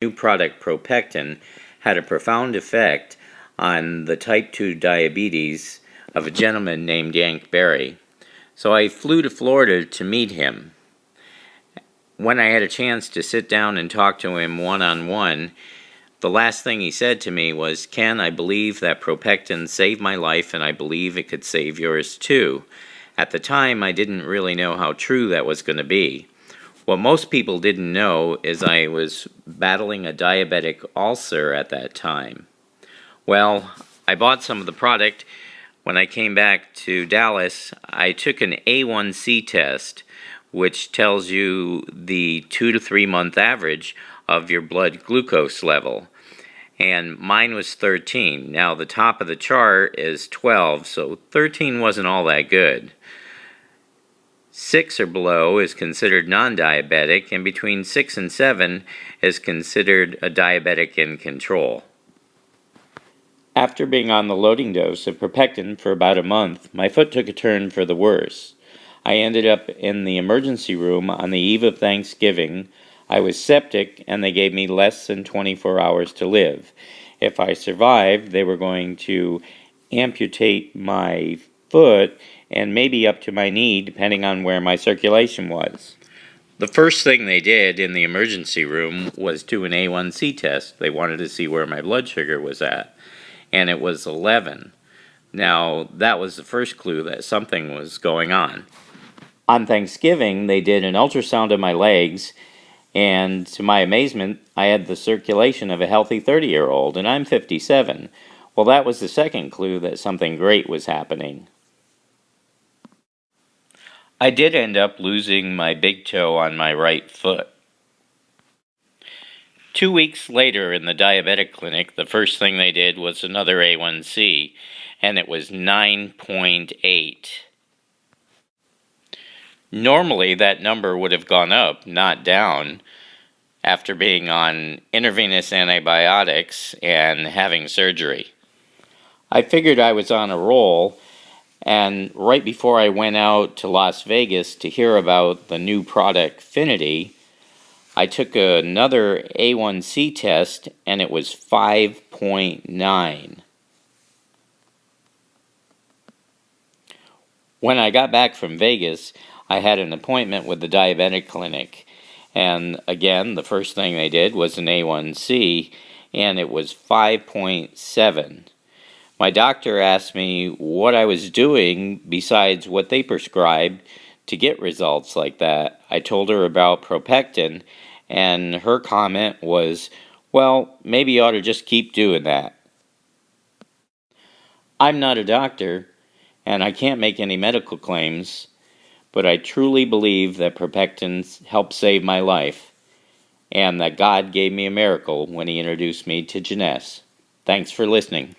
new product Propectin had a profound effect on the type 2 diabetes of a gentleman named Yank. So I flew to Florida to meet him. When I had a chance to sit down and talk to him one-on-one, the last thing he said to me was, "Ken, I believe that Propectin saved my life, and I believe it could save yours too." At the time, I didn't really know how true that was going to be. What most people didn't know is I was battling a diabetic ulcer at that time. Well, I bought some of the product. When I came back to Dallas, I took an A1C test, which tells you the 2 to 3 month average of your blood glucose level. And mine was 13. Now the top of the chart is 12, so 13 wasn't all that good. 6 or below is considered non-diabetic, and between 6 and 7 is considered a diabetic in control. After being on the loading dose of Propectin for about a month, my foot took a turn for the worse. I ended up in the emergency room on the eve of Thanksgiving. I was septic, and they gave me less than 24 hours to live. If I survived, they were going to amputate my foot and maybe up to my knee, depending on where my circulation was. The first thing they did in the emergency room was do an A1C test. They wanted to see where my blood sugar was at, and it was 11. Now, that was the first clue that something was going on. On Thanksgiving, they did an ultrasound of my legs, and to my amazement, I had the circulation of a healthy 30-year-old, and I'm 57. Well, that was the second clue that something great was happening. I did end up losing my big toe on my right foot. 2 weeks later in the diabetic clinic, the first thing they did was another A1C, and it was 9.8. Normally, that number would have gone up, not down, after being on intravenous antibiotics and having surgery. I figured I was on a roll, and right before I went out to Las Vegas to hear about the new product, Finity, I took another A1C test, and it was 5.9. When I got back from Vegas, I had an appointment with the diabetic clinic, and again, the first thing they did was an A1C, and it was 5.7. My doctor asked me what I was doing besides what they prescribed to get results like that. I told her about Propectin, and her comment was, "Well, maybe you ought to just keep doing that." I'm not a doctor, and I can't make any medical claims, but I truly believe that Propectin helped save my life, and that God gave me a miracle when He introduced me to Janess. Thanks for listening.